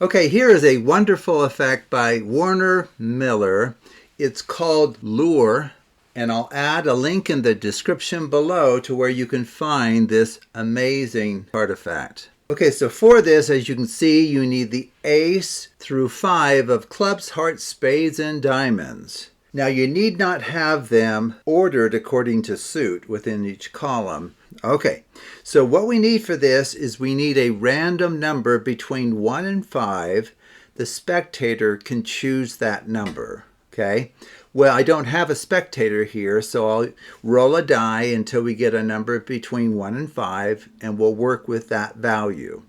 Okay, here is a wonderful effect by Werner Miller. It's called Lure, and I'll add a link in the description below to where you can find this amazing artifact. Okay, so for this, as you can see, you need the ace through 5 of clubs, hearts, spades, and diamonds. Now, you need not have them ordered according to suit within each column. Okay, so what we need for this is we need a random number between 1 and 5. The spectator can choose that number, okay? Well, I don't have a spectator here, so I'll roll a die until we get a number between 1 and 5, and we'll work with that value.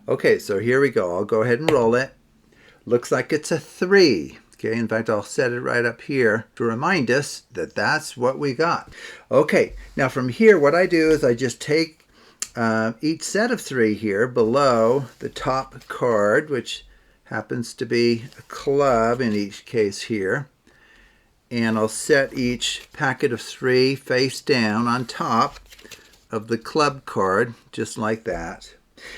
Okay, so here we go. I'll go ahead and roll it. Looks like it's a 3. Okay, in fact, I'll set it right up here to remind us that that's what we got. Okay, now from here, what I do is I just take each set of 3 here below the top card, which happens to be a club in each case here. And I'll set each packet of 3 face down on top of the club card, just like that.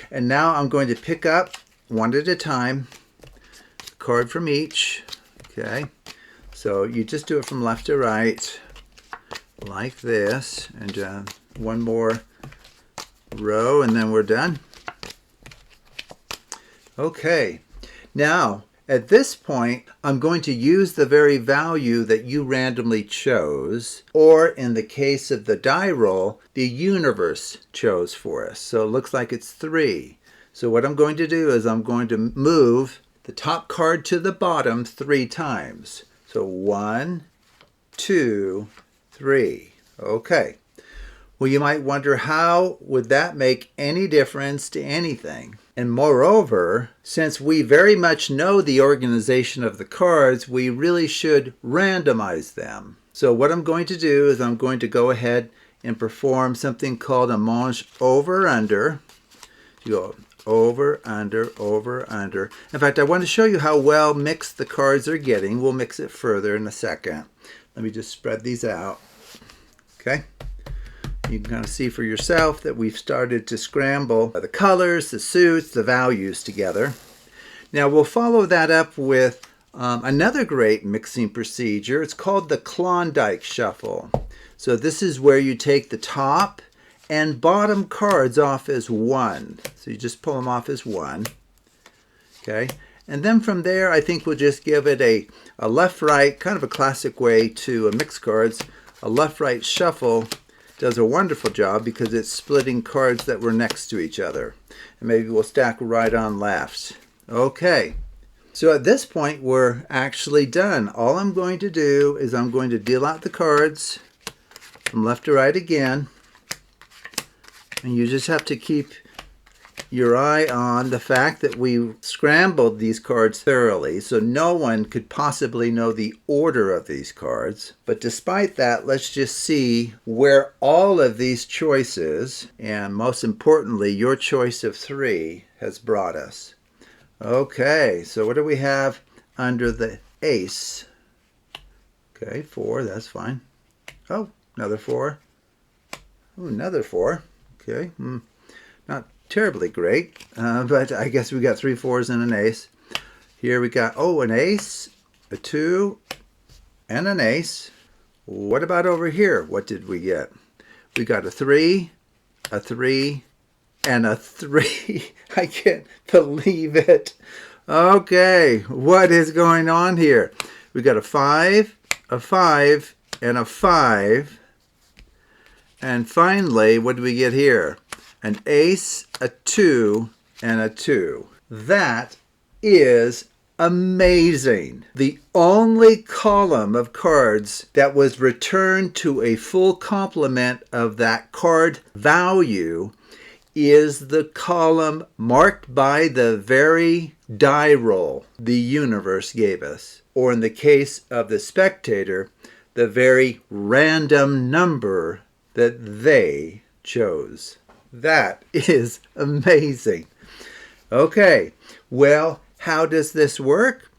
And now I'm going to pick up, one at a time, a card from each. Okay, so you just do it from left to right, like this, and one more row, and then we're done. Okay, now at this point, I'm going to use the very value that you randomly chose, or in the case of the die roll, the universe chose for us. So it looks like it's 3. So what I'm going to do is I'm going to move the top card to the bottom 3 times. So 1, 2, 3. Okay. Well, you might wonder, how would that make any difference to anything? And moreover, since we very much know the organization of the cards, we really should randomize them. So what I'm going to do is I'm going to go ahead and perform something called a mange over-under. You go over, under, over, under. In fact, I want to show you how well mixed the cards are getting. We'll mix it further in a second. Let me just spread these out. Okay. You can kind of see for yourself that we've started to scramble the colors, the suits, the values together. Now we'll follow that up with another great mixing procedure. It's called the Klondike shuffle. So this is where you take the top and bottom cards off as 1. So you just pull them off as 1. Okay. And then from there, I think we'll just give it a left-right, kind of a classic way to mix cards. A left-right shuffle does a wonderful job because it's splitting cards that were next to each other. And maybe we'll stack right on left. Okay. So at this point, we're actually done. All I'm going to do is I'm going to deal out the cards from left to right again. And you just have to keep your eye on the fact that we scrambled these cards thoroughly, so no one could possibly know the order of these cards. But despite that, let's just see where all of these choices, and most importantly, your choice of 3, has brought us. Okay, so what do we have under the ace? Okay, 4, that's fine. Oh, another 4. Oh, another 4. Okay, not terribly great, but I guess we got 3 4s and an ace. Here we got, an ace, a 2, and an ace. What about over here? What did we get? We got a 3, and a 3. I can't believe it. Okay, what is going on here? We got a 5, and a 5. And finally, what do we get here? An ace, a 2, and a 2. That is amazing. The only column of cards that was returned to a full complement of that card value is the column marked by the very die roll the universe gave us. Or in the case of the spectator, the very random number that they chose. That is amazing. Okay, well, how does this work?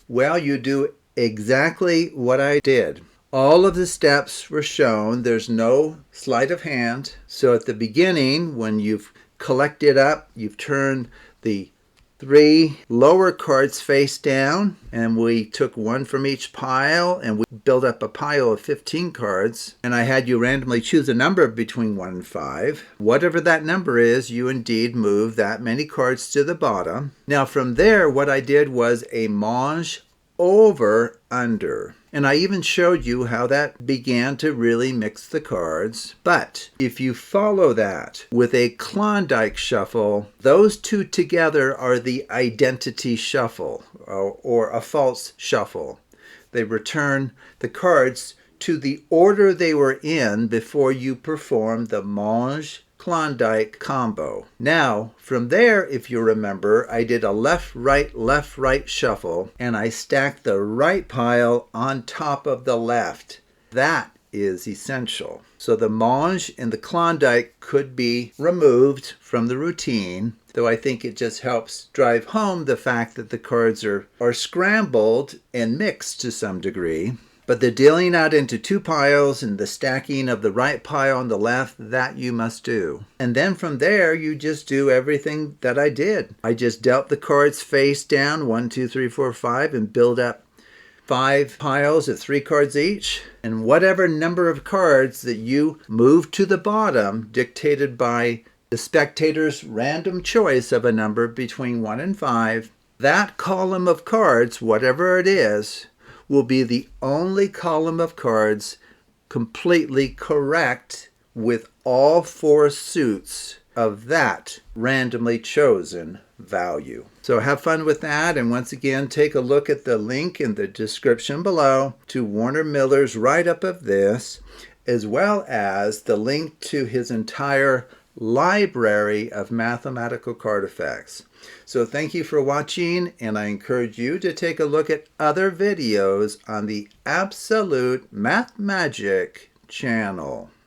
Well, you do exactly what I did. All of the steps were shown. There's no sleight of hand. So at the beginning, when you've collected up, you've turned the 3 lower cards face down, and we took one from each pile, and we built up a pile of 15 cards, and I had you randomly choose a number between 1 and 5. Whatever that number is, you indeed move that many cards to the bottom. Now from there, what I did was a mange over under. And I even showed you how that began to really mix the cards. But if you follow that with a Klondike shuffle, those two together are the identity shuffle, or a false shuffle. They return the cards to the order they were in before you perform the mange Klondike combo. Now, from there, if you remember, I did a left, right shuffle, and I stacked the right pile on top of the left. That is essential. So the mange and the Klondike could be removed from the routine, though I think it just helps drive home the fact that the cards are scrambled and mixed to some degree. But the dealing out into 2 piles and the stacking of the right pile on the left, that you must do. And then from there, you just do everything that I did. I just dealt the cards face down, 1, 2, 3, 4, 5, and build up 5 piles of 3 cards each. And whatever number of cards that you move to the bottom, dictated by the spectator's random choice of a number between 1 and 5, that column of cards, whatever it is, will be the only column of cards completely correct with all 4 suits of that randomly chosen value. So have fun with that, and once again, take a look at the link in the description below to Werner Miller's write-up of this, as well as the link to his entire library of mathematical card effects. So thank you for watching, and I encourage you to take a look at other videos on the Absolute Math Magic channel.